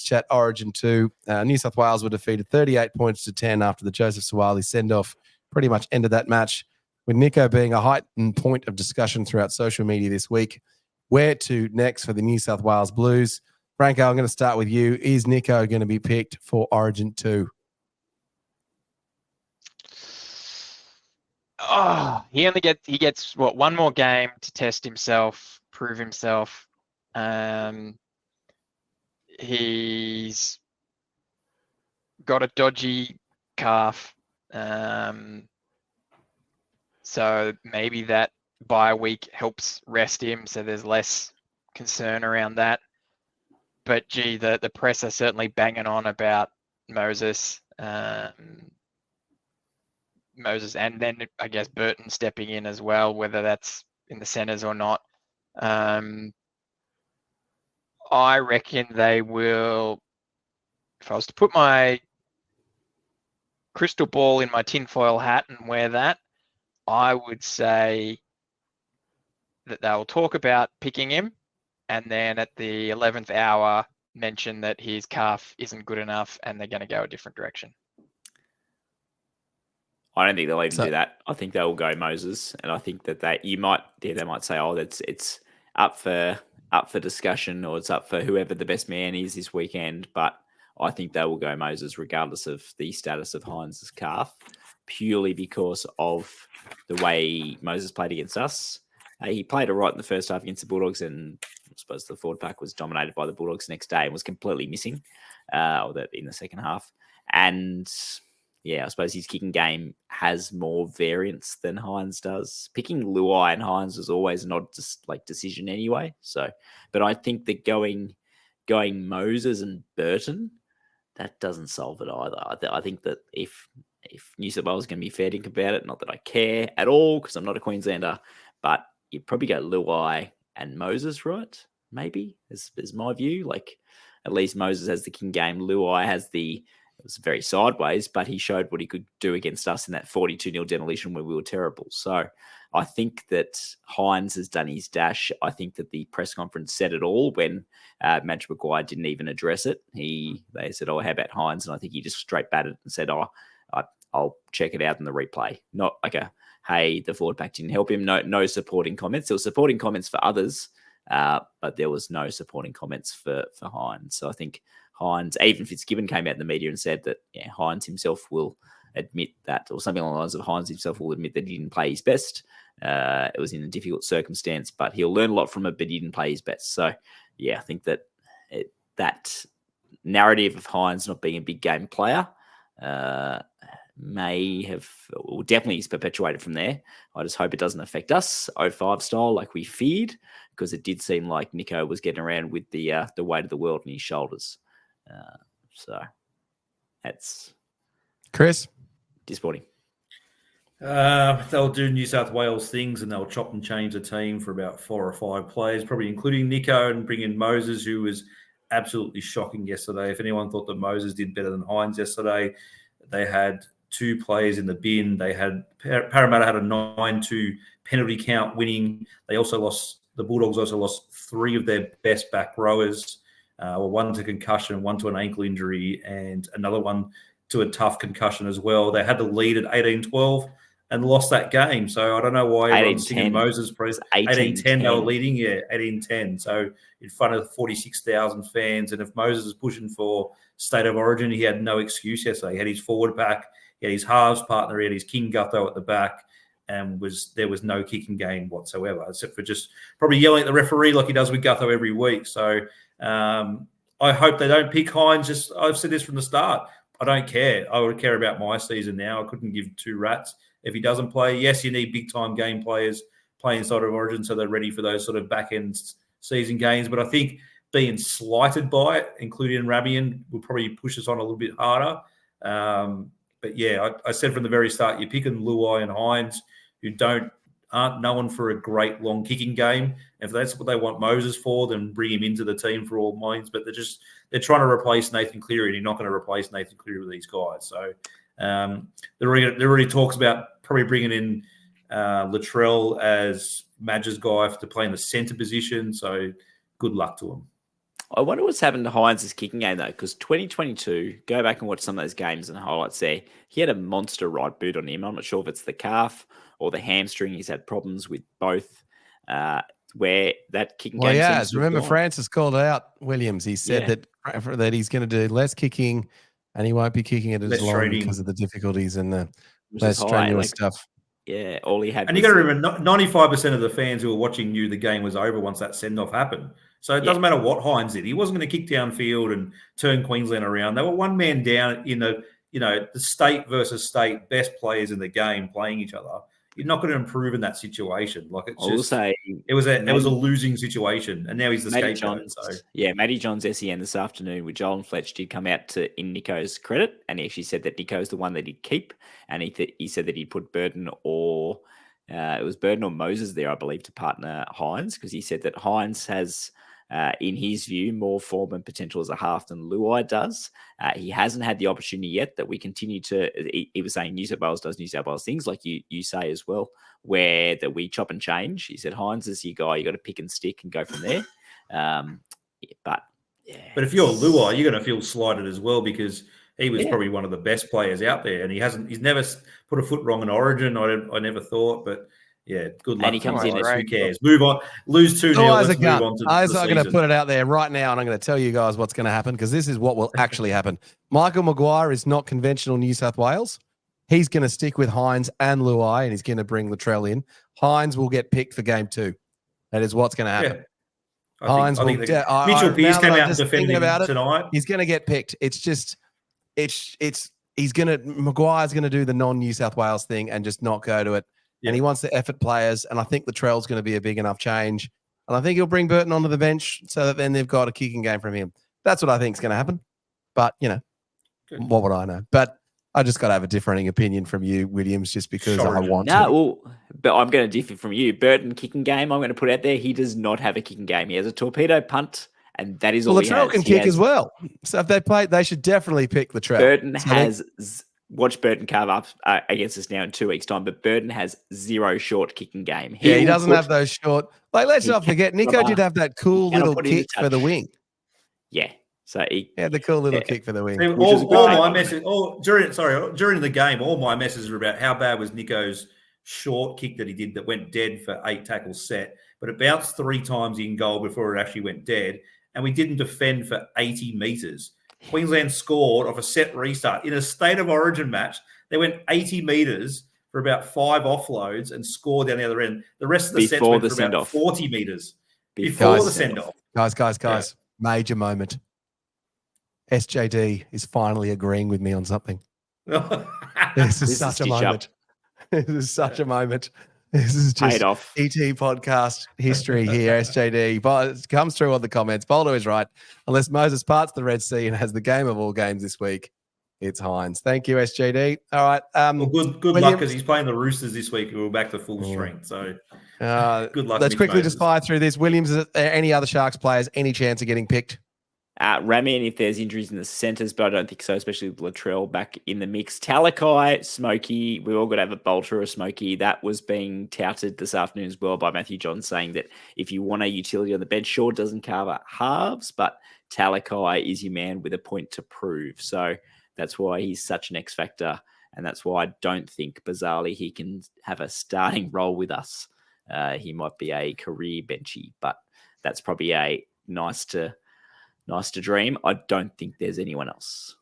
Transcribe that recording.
chat Origin 2. New South Wales were defeated 38 points to 10 after the Joseph Suwali send-off pretty much ended that match, with Nicho being a heightened point of discussion throughout social media this week. Where to next for the New South Wales Blues? Franco, I'm going to start with you. Is Nicho going to be picked for Origin 2? Oh, he gets one more game to test himself, prove himself. He's got a dodgy calf, so maybe that bye week helps rest him, so there's less concern around that. But gee, the press are certainly banging on about Moses. Moses, and then I guess Burton stepping in as well, whether that's in the centres or not. I reckon they will, if I was to put my crystal ball in my tinfoil hat and wear that, I would say that they'll talk about picking him, and then at the 11th hour mention that his calf isn't good enough and they're going to go a different direction. I don't think they'll even do that. I think they will go Moses, and I think that they might say, oh, it's up for discussion, or it's up for whoever the best man is this weekend. But I think they will go Moses regardless of the status of Hynes' calf, purely because of the way Moses played against us. He played all right in the first half against the Bulldogs, and I suppose the forward pack was dominated by the Bulldogs next day and was completely missing in the second half. And yeah, I suppose his kicking game has more variance than Hynes does. Picking Luai and Hynes was always an odd decision anyway. So, but I think that going Moses and Burton, that doesn't solve it either. I think that if New South Wales is going to be fair dinkum about it, not that I care at all because I'm not a Queenslander, but you'd probably go Luai and Moses, right? Maybe is my view. Like, at least Moses has the king game. Luai has it was very sideways, but he showed what he could do against us in that 42-0 demolition where we were terrible. So I think that Hynes has done his dash. I think that the press conference said it all when Madge Maguire didn't even address it. They said, oh, how about Hynes? And I think he just straight batted and said, oh, I'll check it out in the replay. Not like hey, the forward pack didn't help him. No supporting comments. There were supporting comments for others, but there was no supporting comments for Hynes. So I think Hynes, even Fitzgibbon came out in the media and said that Hynes himself will admit that, or something along the lines of Hynes himself will admit that he didn't play his best. It was in a difficult circumstance, but he'll learn a lot from it, but he didn't play his best. So yeah, I think that that narrative of Hynes not being a big game player definitely is perpetuated from there. I just hope it doesn't affect us 05 style like we feared, because it did seem like Nicho was getting around with the weight of the world on his shoulders. So that's Chris, disappointing. They'll do New South Wales things and they'll chop and change the team for about 4 or 5 players, probably including Nicho, and bring in Moses, who was absolutely shocking yesterday. If anyone thought that Moses did better than Hynes yesterday, they had 2 players in the bin. They had Parramatta had a 9-2 penalty count winning. The Bulldogs also lost 3 of their best back rowers. One to concussion, one to an ankle injury, and another one to a tough concussion as well. They had the lead at 18-12 and lost that game. So I don't know why everyone's singing Moses praise. 18-10 they were leading, 18-10. So in front of 46,000 fans. And if Moses is pushing for State of Origin, he had no excuse yesterday. He had his forward pack, he had his halves partner, he had his King Gutho at the back, and there was no kicking game whatsoever, except for just probably yelling at the referee like he does with Gutho every week. So I hope they don't pick Hynes. I've said this from the start. I don't care. I would care about my season now. I couldn't give 2 rats if he doesn't play. Yes, you need big-time game players playing State of Origin so they're ready for those sort of back-end season games. But I think being slighted by it, including Rabian, will probably push us on a little bit harder. But yeah, I said from the very start, you're picking Luai and Hynes, who aren't known for a great long kicking game. If that's what they want Moses for, then bring him into the team for all minds. But they're trying to replace Nathan Cleary, and you're not going to replace Nathan Cleary with these guys. So there already talks about probably bringing in Latrell as Madge's guy to play in the centre position. So good luck to him. I wonder what's happened to Hynes' kicking game, though, because 2022, go back and watch some of those games and highlights there. He had a monster right boot on him. I'm not sure if it's the calf or the hamstring. He's had problems with both, where that kicking Well, game yeah. seems to have Remember, gone. Francis called out Williams. He said that he's going to do less kicking and he won't be kicking it as Less long training. because of the difficulties and the Which less is high, strenuous stuff. Yeah, all he had. And you got to remember, 95% of the fans who were watching knew the game was over once that send-off happened. So it doesn't matter what Hynes did. He wasn't going to kick downfield and turn Queensland around. They were one man down in the state versus state best players in the game playing each other. You're not going to improve in that situation. Like it was a losing situation, and now he's the scapegoat. Matty John's SEN this afternoon with Joel and Fletch did come out in Nicho's credit, and he actually said that Nicho's the one that he'd keep, and he said that he'd put Burton or it was Burton or Moses there, I believe, to partner Hynes, because he said that Hynes has, in his view, more form and potential as a half than Luai does. He hasn't had the opportunity yet that we continue to. He was saying New South Wales does New South Wales things like you say as well, where that we chop and change. He said Hynes is your guy. You got to pick and stick and go from there. But if you're Luai, you're going to feel slighted as well, because he was probably one of the best players out there, and he's never put a foot wrong in Origin. I never thought, but. Yeah, good luck. And he comes in. Who cares? Move on. Lose 2-0. Let's move on to I'm the going to put it out there right now, and I'm going to tell you guys what's going to happen, because this is what will actually happen. Michael Maguire is not conventional New South Wales. He's going to stick with Hynes and Luai, and he's going to bring Latrell in. Hynes will get picked for game 2. That is what's going to happen. Yeah. I think Mitchell Pearce came out and defended him tonight. He's going to get picked. It's just, Maguire's going to do the non-New South Wales thing and just not go to it. And he wants the effort players, and I think Latrell's going to be a big enough change. And I think he'll bring Burton onto the bench so that then they've got a kicking game from him. That's what I think is going to happen. But, what would I know? But I just got to have a differing opinion from you, Williams, just because I want to. But I'm going to differ from you. Burton kicking game, I'm going to put out there. He does not have a kicking game. He has a torpedo punt, and that is all he has. Latrell can kick as well. So if they play, they should definitely pick Latrell. Burton has... Watch Burton carve up against us now in 2 weeks' time, but Burton has 0 short kicking game. He doesn't have those short. Let's not forget, Nicho did have that cool little kick for the wing. Yeah, so he had the cool little kick for the wing. During the game, all my messages were about how bad was Nicho's short kick that he did that went dead for 8 tackles set, but it bounced 3 times in goal before it actually went dead, and we didn't defend for 80 metres. Queensland scored off a set restart. In a state of origin match, they went 80 metres for about 5 offloads and scored down the other end. The rest of the sets went for about 40 metres before the send-off. Guys, major moment. SJD is finally agreeing with me on something. This is such a moment. This is such a moment. This is just paid off. ET podcast history here, SJD. But it comes through on the comments. Boulder is right. Unless Moses parts the Red Sea and has the game of all games this week, it's Hynes. Thank you, SJD. All right. Good luck, because he's playing the Roosters this week. We're back to full strength. So good luck. Let's quickly just fire through this. Williams, is there any other Sharks players, any chance of getting picked? Ramian, if there's injuries in the centres, but I don't think so, especially with Latrell back in the mix. Talakai, Smokey, we all got to have a Bolter or Smokey. That was being touted this afternoon as well by Matthew John, saying that if you want a utility on the bench, sure, doesn't cover halves, but Talakai is your man with a point to prove. So that's why he's such an X factor, and that's why I don't think, bizarrely, he can have a starting role with us. He might be a career benchy, but that's probably a nice to dream. I don't think there's anyone else.